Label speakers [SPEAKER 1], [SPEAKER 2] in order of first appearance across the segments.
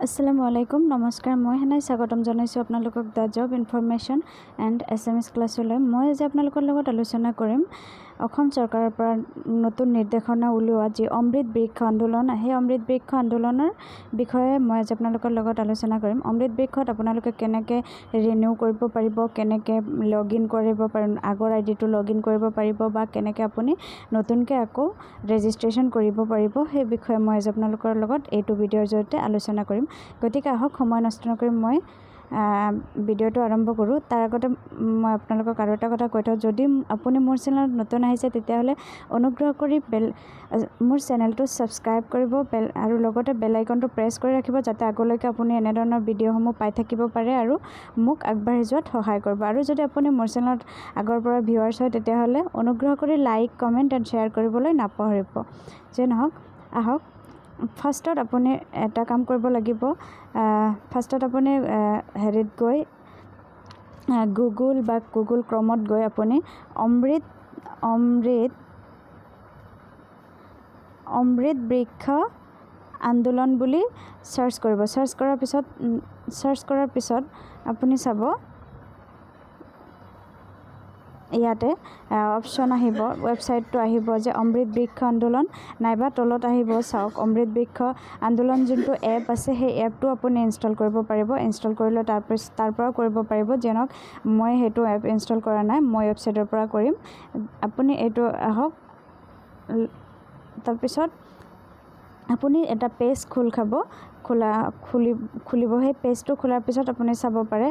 [SPEAKER 1] আসসালামু আলাইকুম নমস্কাৰ মই হেনাই স্বাগতম জনাইছোঁ আপোনালোকক the job information and SMS ক্লাছলৈ। মই আজি আপোনালোকৰ লগত আলোচনা কৰিম অসম চৰকাৰৰ পৰা নতুন নিৰ্দেশনা উলিওৱা যি অমৃত বৃক্ষ আন্দোলন, সেই অমৃত বৃক্ষ আন্দোলনৰ বিষয়ে মই আজি আপোনালোকৰ লগত আলোচনা কৰিম। অমৃত বৃক্ষত আপোনালোকে কেনেকৈ ৰিনিউ কৰিব পাৰিব, কেনেকৈ লগ ইন কৰিব পাৰিব, আগৰ আইডিটো লগ ইন কৰিব পাৰিব বা কেনেকৈ আপুনি নতুনকৈ আকৌ ৰেজিষ্ট্ৰেশ্যন কৰিব পাৰিব, সেই বিষয়ে মই আজি আপোনালোকৰ লগত এইটো ভিডিঅ'ৰ জৰিয়তে আলোচনা কৰিম। গতিকে আহক সময় নষ্ট নকৰি মই ভিডিঅ'টো আৰম্ভ কৰোঁ। তাৰ আগতে মই আপোনালোকক আৰু এটা কথা কৈ থওঁ, যদি আপুনি মোৰ চেনেলত নতুন আহিছে তেতিয়াহ'লে অনুগ্ৰহ কৰি মোৰ চেনেলটো ছাবস্ক্ৰাইব কৰিব আৰু লগতে বেল আইকনটো প্ৰেছ কৰি ৰাখিব, যাতে আগলৈকে আপুনি এনেধৰণৰ ভিডিঅ'সমূহ পাই থাকিব পাৰে আৰু মোক আগবাঢ়ি যোৱাত সহায় কৰিব। আৰু যদি আপুনি মোৰ চেনেলত আগৰ পৰা ভিউৱাৰ্ছ হয় তেতিয়াহ'লে অনুগ্ৰহ কৰি লাইক, কমেণ্ট এণ্ড শ্বেয়াৰ কৰিবলৈ নাপাহৰিব। যে নহওক আহক, ফাৰ্ষ্টত আপুনি এটা কাম কৰিব লাগিব। ফাৰ্ষ্টত আপুনি হেৰিত গৈ গুগল বা গুগল ক্ৰমত গৈ আপুনি অমৃত বৃক্ষ আন্দোলন বুলি চাৰ্চ কৰিব। চাৰ্চ কৰাৰ পিছত আপুনি চাব ইয়াতে অপশ্যন আহিব, ৱেবছাইটটো আহিব যে অমৃত বৃক্ষ আন্দোলন, নাইবা তলত আহিব চাওক অমৃত বৃক্ষ আন্দোলন যোনটো এপ আছে সেই এপটো আপুনি ইনষ্টল কৰিব পাৰিব। ইনষ্টল কৰিলে তাৰ পৰাও কৰিব পাৰিব। যেনক মই সেইটো এপ ইনষ্টল কৰা নাই, মই ৱেবছাইটৰ পৰা কৰিম। আপুনি এইটো আহক, তাৰপিছত আপুনি এটা পেজ খুলিব। সেই পেজটো খোলাৰ পিছত আপুনি চাব পাৰে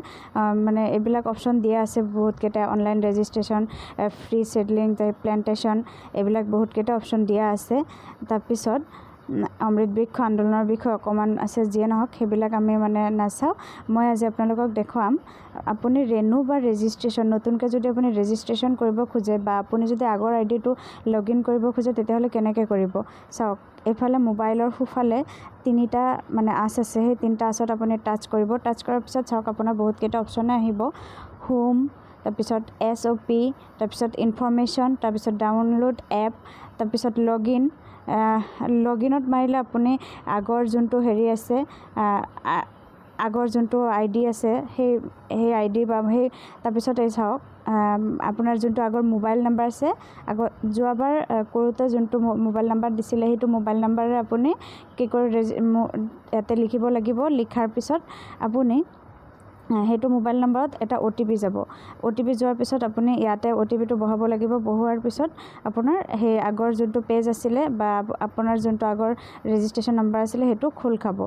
[SPEAKER 1] মানে এইবিলাক অপশ্যন দিয়া আছে বহুতকেইটা, অনলাইন ৰেজিষ্ট্ৰেশ্যন, ফ্ৰী ছেডলিং, প্লেণ্টেশ্যন, এইবিলাক বহুতকেইটা অপশ্যন দিয়া আছে। তাৰপিছত অমৃত বৃক্ষ আন্দোলনৰ বিষয়ে অকণমান আছে, যিয়ে নহওক সেইবিলাক আমি মানে নাচাওঁ। মই আজি আপোনালোকক দেখুৱাম আপুনি ৰেনু বা ৰেজিষ্ট্ৰেশ্যন, নতুনকৈ যদি আপুনি ৰেজিষ্ট্ৰেশ্যন কৰিব খোজে বা আপুনি যদি আগৰ আইডিটো লগ ইন কৰিব খোজে তেতিয়াহ'লে কেনেকৈ কৰিব। চাওক এইফালে মোবাইলৰ সোঁফালে তিনিটা মানে আঁচ আছে, সেই তিনিটা আঁচত আপুনি টাচ কৰিব। টাচ কৰাৰ পিছত চাওক আপোনাৰ বহুতকেইটা অপশ্যনে আহিব। হোম, তাৰপিছত SOP, তাৰপিছত ইনফৰমেশ্যন, তাৰপিছত ডাউনলোড এপ, তাৰপিছত লগ ইনত মাৰিলে আপুনি আগৰ যোনটো হেৰি আছে, আগৰ যোনটো ID আছে সেই ID বা সেই তাৰপিছত এই চাওক আপোনাৰ যোনটো আগৰ মোবাইল নাম্বাৰ আছে, যোৱাবাৰ কৰোঁতে যোনটো মোবাইল নাম্বাৰ দিছিলে সেইটো মোবাইল নাম্বাৰে আপুনি কি কৰি ইয়াতে লিখিব লাগিব। লিখাৰ পিছত আপুনি সেইটো মোবাইল নম্বৰত এটা OTP যাব। OTP যোৱাৰ পিছত আপুনি ইয়াতে OTPটো বহাব লাগিব। বহোৱাৰ পিছত আপোনাৰ সেই আগৰ যোনটো পেজ আছিলে বা আপোনাৰ যোনটো আগৰ ৰেজিষ্ট্ৰেশ্যন নম্বৰ আছিলে সেইটো খোল খাব।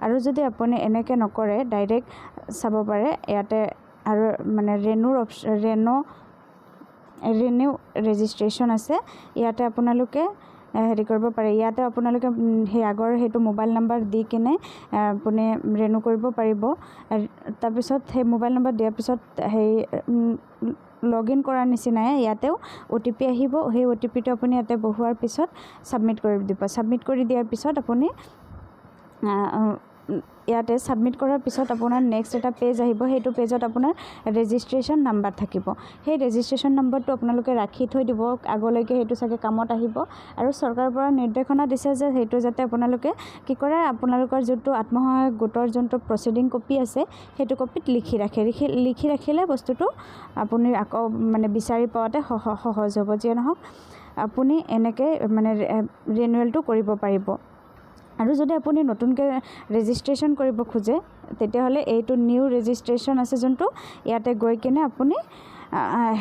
[SPEAKER 1] আৰু যদি আপুনি এনেকৈ নকৰে, ডাইৰেক্ট চাব পাৰে ইয়াতে আৰু মানে ৰিনিউ ৰেজিষ্ট্ৰেশ্যন আছে, ইয়াতে আপোনালোকে হেৰি কৰিব পাৰে। ইয়াতে আপোনালোকে সেই আগৰ সেইটো মোবাইল নাম্বাৰ দি কিনে আপুনি ৰিনিউ কৰিব পাৰিব। তাৰপিছত সেই মোবাইল নম্বৰ দিয়াৰ পিছত সেই লগ ইন কৰাৰ নিচিনাই ইয়াতেও OTP আহিব। সেই OTPটো আপুনি ইয়াতে বহোৱাৰ পিছত ছাবমিট কৰি দিব। ছাবমিট কৰি দিয়াৰ পিছত আপুনি ইয়াতে ছাবমিট কৰাৰ পিছত আপোনাৰ নেক্সট এটা পেজ আহিব। সেইটো পেজত আপোনাৰ ৰেজিষ্ট্ৰেশ্যন নাম্বাৰ থাকিব। সেই ৰেজিষ্ট্ৰেশ্যন নাম্বাৰটো আপোনালোকে ৰাখি থৈ দিব, আগলৈকে সেইটো চাগে কামত আহিব। আৰু চৰকাৰৰ পৰা নিৰ্দেশনা দিছে যে সেইটো যাতে আপোনালোকে কি কৰে, আপোনালোকৰ যোনটো আত্মসহায়ক গোটৰ যোনটো প্ৰচিডিং কপি আছে সেইটো কপিত লিখি ৰাখিলে বস্তুটো আপুনি আকৌ মানে বিচাৰি পোৱাতে সহজ হ'ব। যিয়ে নহওক আপুনি এনেকৈ মানে ৰিনিউৱেলটো কৰিব পাৰিব। আৰু যদি আপুনি নতুনকৈ ৰেজিষ্ট্ৰেশ্যন কৰিব খোজে তেতিয়াহ'লে এইটো নিউ ৰেজিষ্ট্ৰেশ্যন আছে যোনটো, ইয়াতে গৈ কিনে আপুনি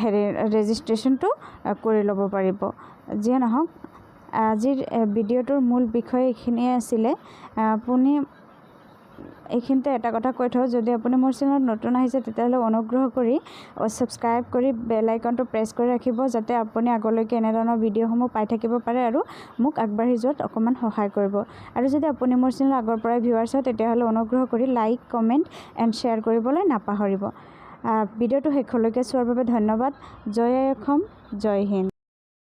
[SPEAKER 1] হেৰি ৰেজিষ্ট্ৰেশ্যনটো কৰি ল'ব পাৰিব। যিয়ে নহওক আজিৰ ভিডিঅ'টোৰ মূল বিষয় এইখিনিয়ে আছিলে। আপুনি এইখিনিতে এটা কথা কৈ থওঁ, যদি আপুনি মোৰ চেনেলত নতুন আহিছে তেতিয়াহ'লে অনুগ্ৰহ কৰি ছাবস্ক্ৰাইব কৰি বেল আইকনটো প্ৰেছ কৰি ৰাখিব, যাতে আপুনি আগলৈকে এনেধৰণৰ ভিডিঅ'সমূহ পাই থাকিব পাৰে আৰু মোক আগবাঢ়ি যোৱাত অকণমান সহায় কৰিব। আৰু যদি আপুনি মোৰ চেনেল আগৰ পৰাই ভিউৱাৰ্ছ হয় তেতিয়াহ'লে অনুগ্ৰহ কৰি লাইক, কমেণ্ট এণ্ড শ্বেয়াৰ কৰিবলৈ নাপাহৰিব। ভিডিঅ'টো শেষলৈকে চোৱাৰ বাবে ধন্যবাদ। জয় আই অসম, জয় হিন্দ।